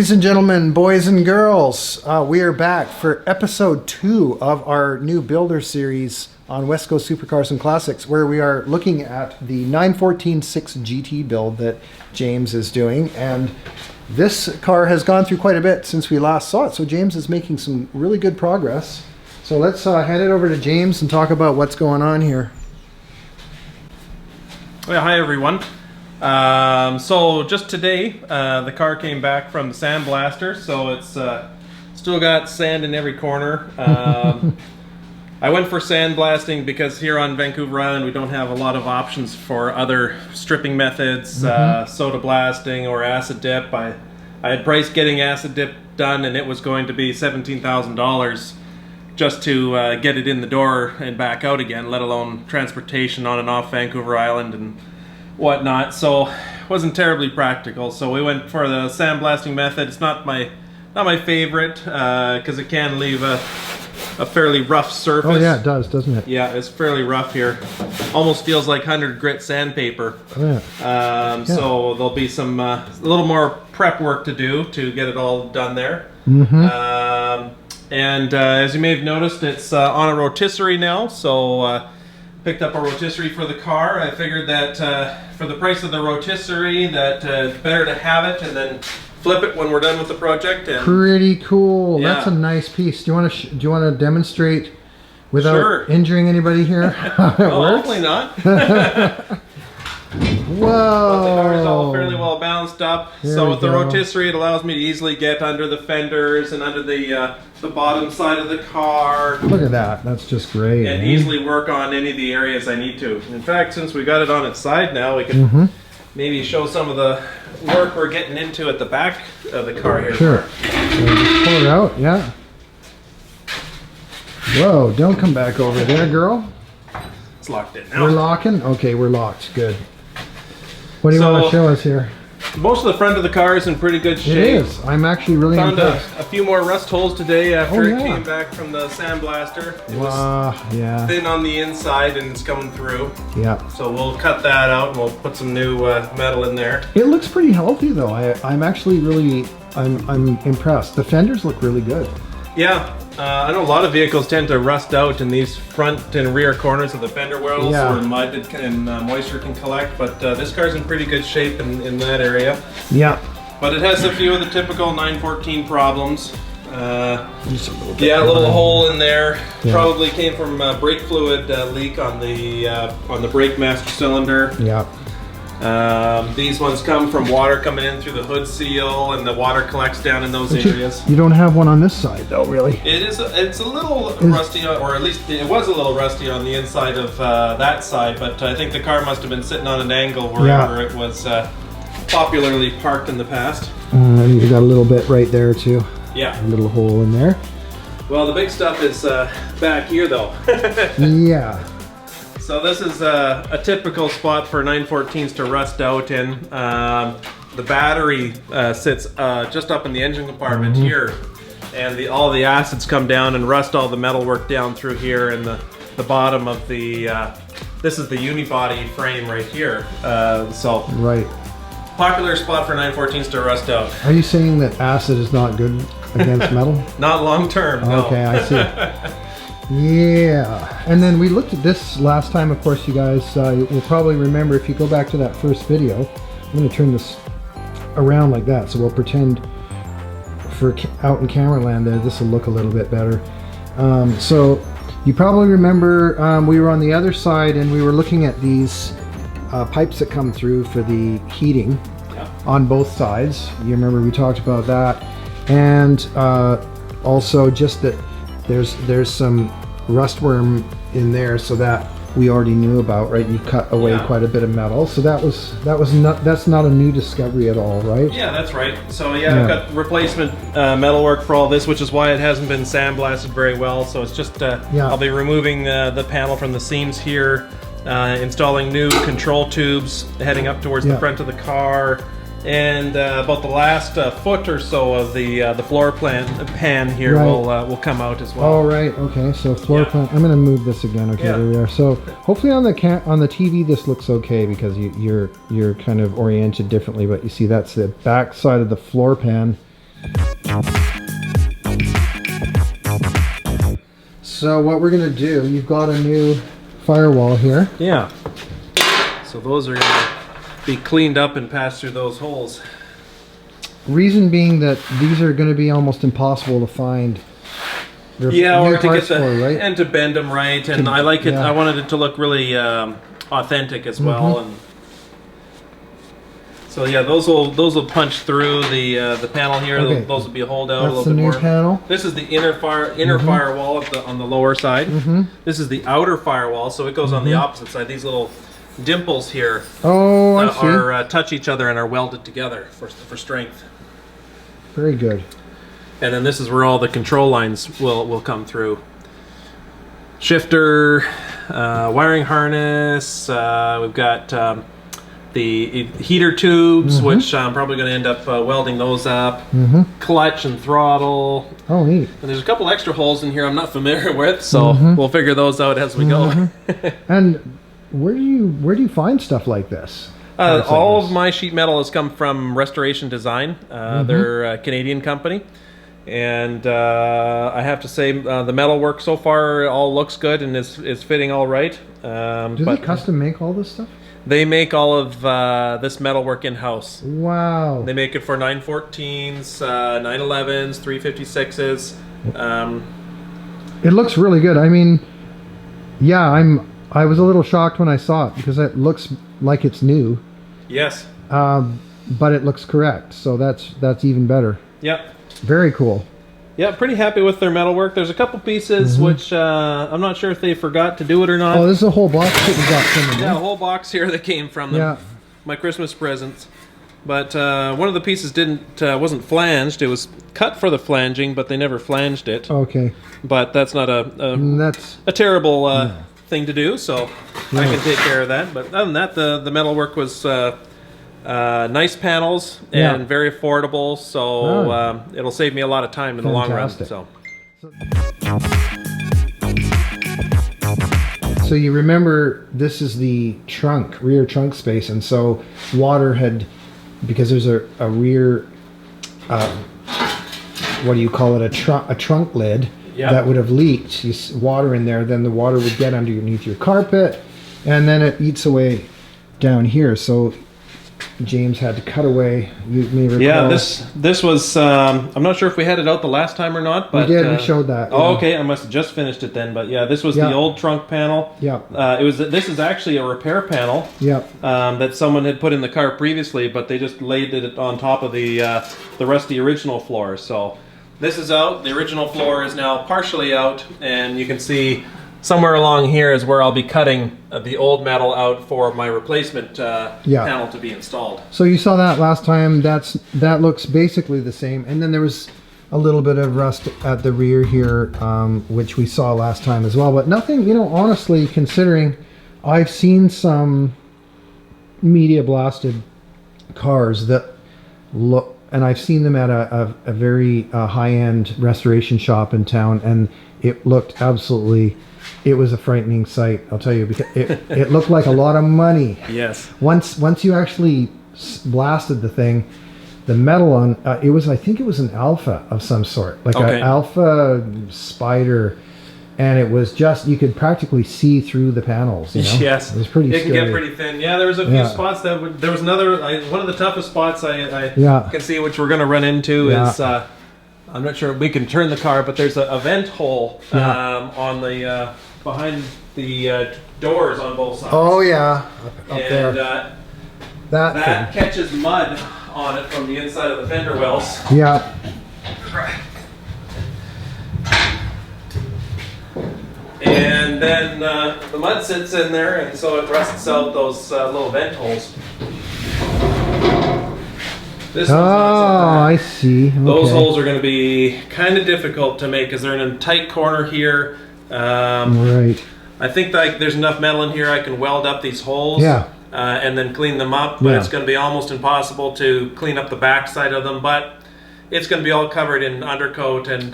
Ladies and gentlemen, boys and girls, we are back for episode 2 of our new builder series on West Coast Supercars and Classics, where we are looking at the 914 6 GT build that James is doing. And this car has gone through quite a bit since we last saw it, so James is making some really good progress. So let's hand it over to James and talk about what's going on here. Well, hi everyone. So just today, the car came back from the sandblaster, so it's still got sand in every corner. I went for sandblasting because here on Vancouver Island we don't have a lot of options for other stripping methods, soda blasting or acid dip. I had priced getting acid dip done, and it was going to be $17,000 just to get it in the door and back out again, let alone transportation on and off Vancouver Island and whatnot. So it wasn't terribly practical, so we went for the sandblasting method. It's not my favorite because it can leave a fairly rough surface. Oh yeah, it does, doesn't it? Yeah, it's fairly rough here. Almost feels like 100 grit sandpaper. Oh, yeah. So there'll be some a little more prep work to do to get it all done there. And as you may have noticed, it's on a rotisserie now, so picked up a rotisserie for the car. I figured that for the price of the rotisserie, that it's better to have it and then flip it when we're done with the project. And pretty cool. Yeah. That's a nice piece. Do you want to demonstrate without injuring anybody here? Hopefully not. Whoa! But the car is all fairly well balanced up. There so we with the go. rotisserie, it allows me to easily get under the fenders and under the bottom side of the car. Look at that. That's just great. And eh? easily work on any of the areas I need to. In fact, since we got it on its side now, we can maybe show some of the work we're getting into at the back of the car here. Sure. So just pull it out. Yeah. Whoa! Don't come back over there, girl. It's locked in now. We're locking? Okay, we're locked. Good. What do you want to show us here? Most of the front of the car is in pretty good shape. It is. I'm actually really Found impressed. a few more rust holes today after yeah. it came back from the sandblaster. It Wow, was yeah. thin on the inside and it's coming through. Yeah. So we'll cut that out and we'll put some new metal in there. It looks pretty healthy though. I'm actually really, I'm impressed. The fenders look really good. Yeah. I know a lot of vehicles tend to rust out in these front and rear corners of the fender wells where mud and moisture can collect, but this car's in pretty good shape in that area. Yeah. But it has a few of the typical 914 problems. Just a little bit. Yeah, a little hole in there. Yeah. Probably came from a brake fluid leak on the brake master cylinder. Yeah. These ones come from water coming in through the hood seal, and the water collects down in those areas. You don't have one on this side though, really. It's a little rusty, or at least it was a little rusty on the inside of that side, but I think the car must have been sitting on an angle wherever it was popularly parked in the past. You got a little bit right there too. Yeah. A little hole in there. Well, the big stuff is back here though. Yeah. So this is a typical spot for 914s to rust out in. The battery sits just up in the engine compartment here, and all the acids come down and rust all the metalwork down through here, and the bottom of the this is the unibody frame right here. So right. Popular spot for 914s to rust out. Are you saying that acid is not good against metal? Not long term. No. Okay, I see. Yeah, and then we looked at this last time. Of course, you guys will probably remember if you go back to that first video. I'm going to turn this around like that, so we'll pretend for out in camera land there, this will look a little bit better. So you probably remember we were on the other side and we were looking at these pipes that come through for the heating on both sides. You remember we talked about that, and also just that there's some rustworm in there, so that we already knew about, right? You cut away quite a bit of metal, so that's not a new discovery at all, right? Yeah, that's right. So I've got replacement metalwork for all this, which is why it hasn't been sandblasted very well. So it's just I'll be removing the panel from the seams here, installing new control tubes heading up towards the front of the car. And about the last foot or so of the floor pan here will come out as well. All right. Okay. So floor plan. I'm going to move this again. Okay. There we are. So hopefully on the TV this looks okay because you're kind of oriented differently. But you see that's the back side of the floor pan, So what we're gonna do, you've got a new firewall here. Yeah. So those are gonna be cleaned up and pass through those holes. Reason being that these are gonna be almost impossible to find. Yeah, or to get the right? and to bend them right, and I like it. Yeah. I wanted it to look really authentic as well, and so yeah, those will punch through the panel here. Okay. Those will be holed out That's a little the bit new more. Panel. This is the inner firewall on the lower side. This is the outer firewall, so it goes on the opposite side. These little dimples here I see. touch each other and are welded together for strength. Very good. And then this is where all the control lines will come through. Shifter, wiring harness, we've got the heater tubes, which I'm probably going to end up welding those up. Clutch and throttle. Oh, neat. And there's a couple extra holes in here I'm not familiar with, so we'll figure those out as we go. And where do you find stuff like this? All of my sheet metal has come from Restoration Design. They're a Canadian company. And I have to say, the metal work so far all looks good and is fitting all right. Do they custom make all this stuff? They make all of this metal work in-house. Wow. They make it for 914s, 911s, 356s. It looks really good. I mean, yeah, I was a little shocked when I saw it because it looks like it's new. Yes. But it looks correct, so that's even better. Yep. Very cool. Yeah, pretty happy with their metalwork. There's a couple pieces which I'm not sure if they forgot to do it or not. Oh, this is a whole box that we got from them. Yeah, a whole box here that came from them. Yeah. My Christmas presents. But one of the pieces wasn't flanged. It was cut for the flanging, but they never flanged it. Okay. But that's not a terrible thing to do, so I can take care of that. But other than that, the metalwork was nice panels and very affordable, so it'll save me a lot of time in the long run. So you remember this is the rear trunk space, and so water had, because there's a rear, what do you call it, a trunk lid that would have leaked. Water in there, then the water would get underneath your carpet, and then it eats away down here. So James had to cut away. You may recall. Yeah, this was. I'm not sure if we had it out the last time or not, but we did. We showed that. Oh, okay. I must have just finished it then. But yeah, this was the old trunk panel. Yeah. This is actually a repair panel. Yeah. That someone had put in the car previously, but they just laid it on top of the rest of the original floor. So this is out. The original floor is now partially out, and you can see somewhere along here is where I'll be cutting the old metal out for my replacement panel to be installed. So you saw that last time. That looks basically the same. And then there was a little bit of rust at the rear here, which we saw last time as well. But nothing, honestly, considering I've seen some media blasted cars that look, and I've seen them at a very high-end restoration shop in town, and it looked absolutely, it was a frightening sight, I'll tell you, because it looked like a lot of money. Yes. Once you actually blasted the thing, the metal on I think it was an Alpha of some sort, like an Alpha Spider, and it was just, you could practically see through the panels. Yes, it was pretty scary. It can get pretty thin. Yeah, there was a few spots there was another one of the toughest spots I can see, which we're going to run into is I'm not sure we can turn the car, but there's a vent hole on the behind the doors on both sides. Oh yeah, up there. That catches mud on it from the inside of the fender wells. Yeah. And then the mud sits in there, and so it rusts out those little vent holes. This I see. Okay. Those holes are going to be kind of difficult to make because they're in a tight corner here. Right. I think there's enough metal in here I can weld up these holes. Yeah. And then clean them up, but it's going to be almost impossible to clean up the back side of them. But it's going to be all covered in undercoat and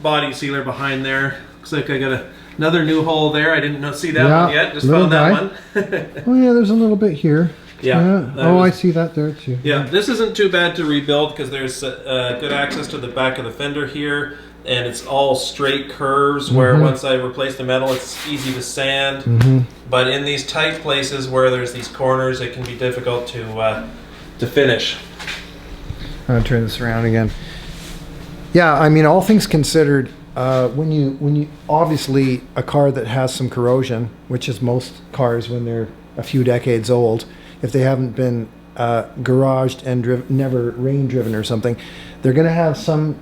body sealer behind there. Looks like I got another new hole there. I didn't see that one yet. Just found that one. Oh yeah, there's a little bit here. Yeah. Oh, I see that there too. Yeah, this isn't too bad to rebuild because there's good access to the back of the fender here, and it's all straight curves where once I replace the metal, it's easy to sand. But in these tight places where there's these corners, it can be difficult to finish. I'm gonna turn this around again. Yeah, I mean, all things considered, when you obviously a car that has some corrosion, which is most cars when they're a few decades old, if they haven't been garaged and never rain driven or something, they're going to have some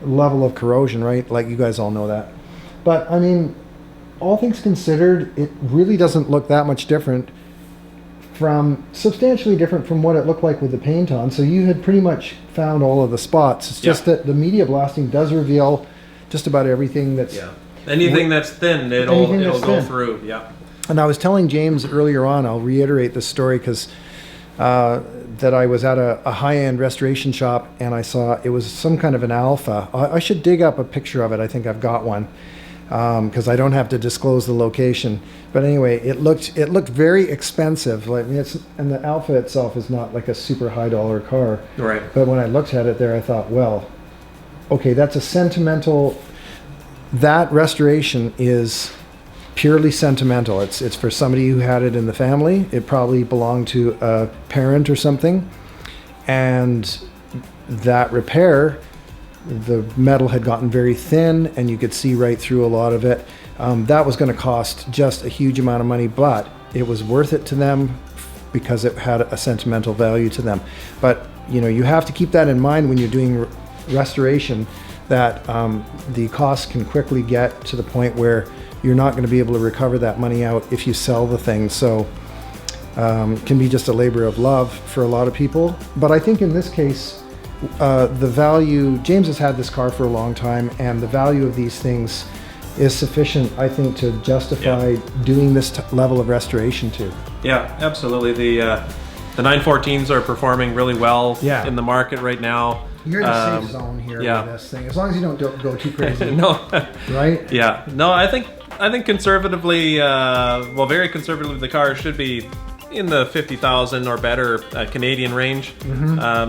level of corrosion, right? Like you guys all know that. But I mean, all things considered, it really doesn't look that much different substantially different from what it looked like with the paint on. So you had pretty much found all of the spots. It's just that the media blasting does reveal just about everything that's... Yeah. Anything that's thin, it'll go through. Yeah. And I was telling James earlier on, I'll reiterate this story because that I was at a high-end restoration shop and I saw it was some kind of an Alpha. I should dig up a picture of it. I think I've got one because I don't have to disclose the location. But anyway, it looked very expensive. Like and the Alpha itself is not like a super high dollar car. Right. But when I looked at it there, I thought, well, okay, that's a sentimental. That restoration is purely sentimental. It's for somebody who had it in the family. It probably belonged to a parent or something, and that repair, the metal had gotten very thin and you could see right through a lot of it. That was going to cost just a huge amount of money, but it was worth it to them because it had a sentimental value to them. But you know, you have to keep that in mind when you're doing restoration, that the costs can quickly get to the point where you're not going to be able to recover that money out if you sell the thing. So it can be just a labor of love for a lot of people. But I think in this case, the value, James has had this car for a long time, and the value of these things is sufficient, I think, to justify doing this level of restoration too. Yeah, absolutely. The 914s are performing really well in the market right now. You're in the safe zone here with this thing, as long as you don't go too crazy. No, right? Yeah, no. I think conservatively, very conservatively, the car should be in the 50,000 or better Canadian range.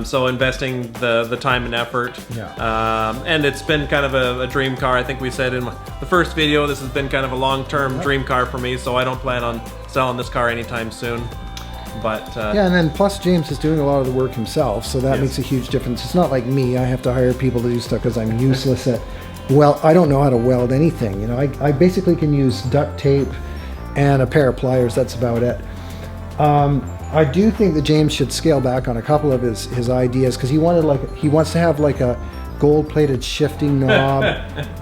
So investing the time and effort. And it's been kind of a dream car. I think we said in the first video, this has been kind of a long-term dream car for me. So I don't plan on selling this car anytime soon. But yeah, and then plus James is doing a lot of the work himself, so that makes a huge difference. It's not like me; I have to hire people to do stuff because I'm useless at. Well, I don't know how to weld anything. You know, I basically can use duct tape and a pair of pliers. That's about it. I do think that James should scale back on a couple of his ideas because he wants to have like a gold-plated shifting knob,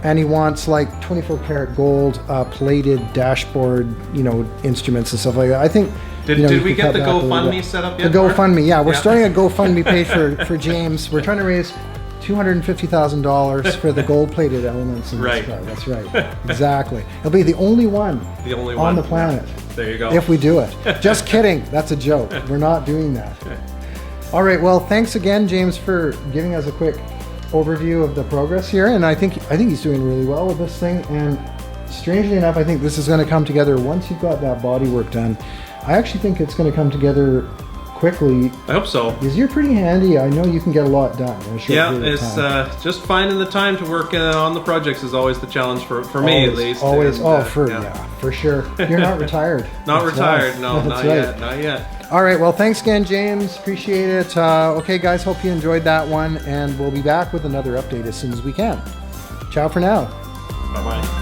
and he wants like 24 karat gold plated dashboard, you know, instruments and stuff like that. I think. Did we get the GoFundMe set up yet? The GoFundMe, yeah. We're starting a GoFundMe page for James. We're trying to raise $250,000 for the gold-plated elements in this car. That's right. Exactly. It'll be the only one on the planet. There you go. If we do it. Just kidding. That's a joke. We're not doing that. All right. Well, thanks again, James, for giving us a quick overview of the progress here. And I think he's doing really well with this thing. And strangely enough, I think this is going to come together once you've got that body work done. I actually think it's going to come together quickly. I hope so. Because you're pretty handy. I know you can get a lot done in a short period of time. It's just finding the time to work on the projects is always the challenge for me at least. Always. And, for sure. You're not retired. Not retired. Right. No, not yet. Not yet. All right. Well, thanks again, James. Appreciate it. Okay, guys. Hope you enjoyed that one. And we'll be back with another update as soon as we can. Ciao for now. Bye-bye.